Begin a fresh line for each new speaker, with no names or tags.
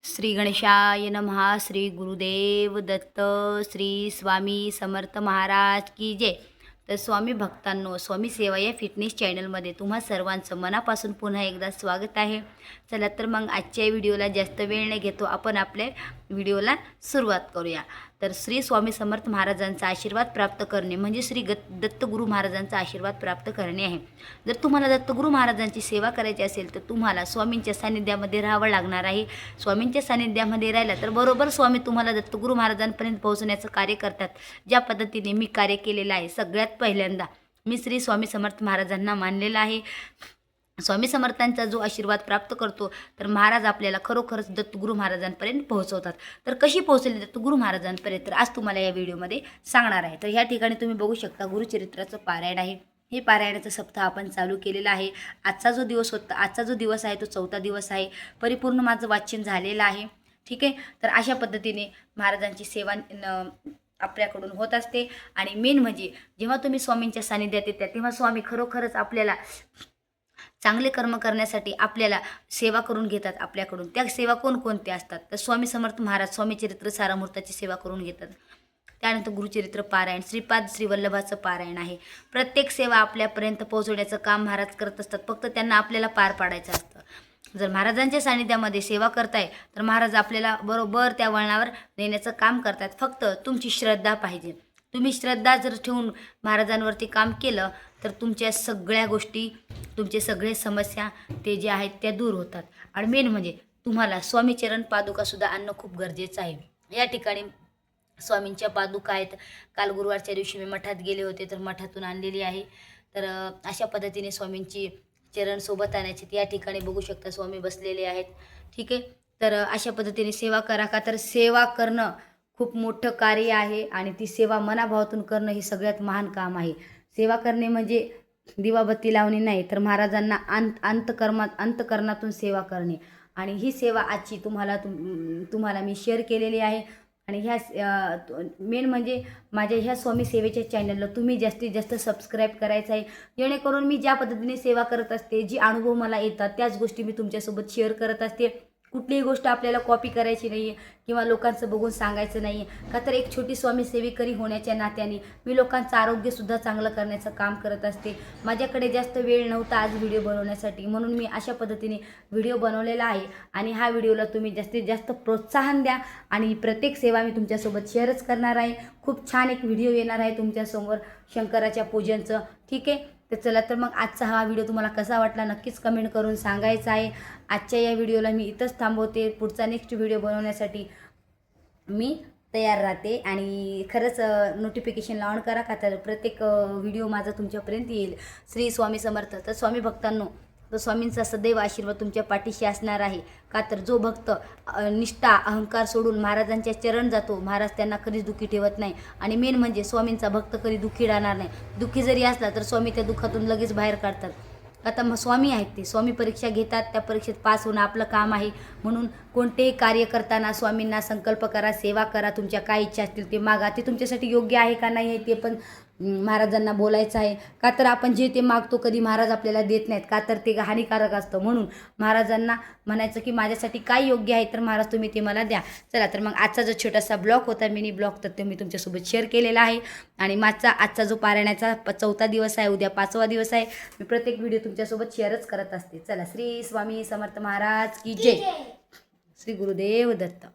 श्री गणेशाय नमः। श्री गुरुदेव दत्त। श्री स्वामी समर्थ महाराज की जय। तर स्वामी भक्तांनो, स्वामी सेवा या फिटनेस चॅनलमध्ये तुम्हा सर्वांचं मनापासून पुन्हा एकदा स्वागत आहे। चला तर मग आजच्या व्हिडिओला जास्त वेळ न घेतो आपण आपल्या व्हिडिओला सुरुवात करूया। तर श्री स्वामी समर्थ महाराजांचा आशीर्वाद प्राप्त करणे म्हणजे श्री दत्तगुरू महाराजांचा आशीर्वाद प्राप्त करणे आहे। जर तुम्हाला दत्तगुरू महाराजांची सेवा करायची असेल तर तुम्हाला स्वामींच्या सानिध्यामध्ये राहावं लागणार आहे। स्वामींच्या सानिध्यामध्ये राहिला तर बरोबर स्वामी तुम्हाला दत्तगुरू महाराजांपर्यंत पोहोचण्याचं कार्य करतात। ज्या पद्धतीने मी कार्य केलेलं आहे, सगळ्यात पहिल्यांदा मी श्री स्वामी समर्थ महाराजांना मानलेलं आहे। स्वामी समर्थांचा जो आशीर्वाद प्राप्त करतो तर महाराज आपल्याला खरोखरच दत्तगुरू महाराजांपर्यंत पोहोचवतात। तर कशी पोहोचली दत्तगुरू महाराजांपर्यंत तर आज तुम्हाला या व्हिडिओमध्ये सांगणार आहे। तर ह्या ठिकाणी तुम्ही बघू शकता गुरुचरित्राचं पारायण आहे। हे पारायणाचा सप्ताह आपण चालू केलेला आहे। आजचा जो दिवस आहे तो 4था दिवस आहे। परिपूर्ण माझं वाचन झालेलं आहे। ठीक आहे। तर अशा पद्धतीने महाराजांची सेवा आपल्याकडून होत असते। आणि मेन म्हणजे जेव्हा तुम्ही स्वामींच्या सानिध्यात येतात तेव्हा स्वामी खरोखरच आपल्याला चांगले कर्म करण्यासाठी आपल्याला सेवा करून घेतात आपल्याकडून। त्या सेवा कोणकोणत्या असतात तर स्वामी समर्थ महाराज स्वामी चरित्र सारामूर्ताची सेवा करून घेतात। त्यानंतर गुरुचरित्र पारायण, श्रीपाद श्रीवल्लभाचं पारायण आहे। प्रत्येक सेवा आपल्यापर्यंत पोहोचवण्याचं काम महाराज करत असतात, फक्त त्यांना आपल्याला पार पाडायचं असतं। जर महाराजांच्या सानिध्यामध्ये सेवा करताय तर महाराज आपल्याला बरोबर त्या वळणावर नेण्याचं काम करतात। फक्त तुमची श्रद्धा पाहिजे। तुम्ही श्रद्धा जर ठेवून महाराजांवरती काम केलं तर तुमच्या सगळ्या गोष्टी, तुमचे सगळे समस्या ते जे आहेत त्या दूर होतात। आणि मेन म्हणजे तुम्हाला स्वामी चरण पादुकासुद्धा आणणं खूप गरजेचं आहे। या ठिकाणी स्वामींच्या पादुका आहेत। काल गुरुवारच्या दिवशी मी मठात गेले होते तर मठातून आणलेली आहे। तर अशा पद्धतीने स्वामींची चरण सोबत आणायचे। या ठिकाणी बघू शकता स्वामी बसलेले आहेत। ठीक आहे। तर अशा पद्धतीने सेवा करा, का तर सेवा करणं खूप मोठं कार्य आहे आणि ती सेवा मनाभावातून करणं हे सगळ्यात महान काम आहे। सेवा करणे म्हणजे दिवाबत्ती लावणे नाही, तर महाराजांना अंतकरणातून सेवा करणे। आणि ही सेवा आजची तुम्हाला मी शेअर केलेली आहे। आणि ह्या मेन म्हणजे माझ्या ह्या स्वामी सेवेच्या चॅनलला तुम्ही जास्तीत जास्त सबस्क्राईब करायचं आहे, जेणेकरून मी ज्या पद्धतीने सेवा करत असते, जी अनुभव मला येतात त्याच गोष्टी मी तुमच्यासोबत शेअर करत असते। कुठलीही गोष्ट आपल्याला कॉपी करायची नाही आहे किंवा लोकांचं बघून सांगायचं नाही आहे, का तर एक छोटी स्वामी सेविकरी होण्याच्या नात्याने मी लोकांचं आरोग्यसुद्धा चांगलं करण्याचं काम करत असते। माझ्याकडे जास्त वेळ नव्हता आज व्हिडिओ बनवण्यासाठी, म्हणून मी अशा पद्धतीने व्हिडिओ बनवलेला आहे। आणि हा व्हिडिओला तुम्ही जास्तीत जास्त प्रोत्साहन द्या आणि प्रत्येक सेवा मी तुमच्यासोबत शेअरच करणार आहे। खूप छान एक व्हिडिओ येणार आहे तुमच्यासमोर शंकराच्या पूजनचं। ठीक आहे। तर चला तर मग आजचा हा व्हिडिओ तुम्हाला कसा वाटला नक्कीच कमेंट करून सांगायचं आहे। आजच्या या व्हिडिओला मी इथंच थांबवते। पुढचा नेक्स्ट व्हिडिओ बनवण्यासाठी मी तयार राहते। आणि खरंच नोटिफिकेशन ऑन करा, का तर प्रत्येक व्हिडिओ माझा तुमच्यापर्यंत येईल। श्री स्वामी समर्थ। तर स्वामी भक्तांनो, तर स्वामींचा सदैव आशीर्वाद तुमच्या पाठीशी असणार आहे, का तर जो भक्त निष्ठा अहंकार सोडून महाराजांच्या चरण जातो महाराज त्यांना कधीच दुःखी ठेवत नाही। आणि मेन म्हणजे स्वामींचा भक्त कधी दुःखी राहणार नाही। दुःखी जरी असला तर स्वामी त्या दुःखातून लगेच बाहेर काढतात। आता मग स्वामी आहेत ते स्वामी परीक्षा घेतात, त्या परीक्षेत पास होणं आपलं काम आहे। म्हणून कोणतेही कार्य करताना स्वामींना संकल्प करा, सेवा करा, तुमच्या काय इच्छा असतील ते मागा। ते तुमच्यासाठी योग्य आहे का नाही आहे ते पण महाराजांना बोलायचं आहे, का तर आपण जे ते मागतो कधी महाराज आपल्याला देत नाहीत, का तर ते हानिकारक असतं। म्हणून महाराजांना म्हणायचं की माझ्यासाठी काय योग्य आहे तर महाराज तुम्ही ते मला द्या। चला तर मग आजचा जो छोटासा ब्लॉग होता, मिनी ब्लॉग, तर ते मी तुमच्यासोबत शेअर केलेला आहे। आणि आजचा जो पारायणाचा 4था दिवस आहे, उद्या 5वा दिवस आहे। मी प्रत्येक व्हिडिओ तुमच्यासोबत शेअरच करत असते। चला, श्री स्वामी समर्थ महाराज की जय। श्री गुरुदेव दत्त।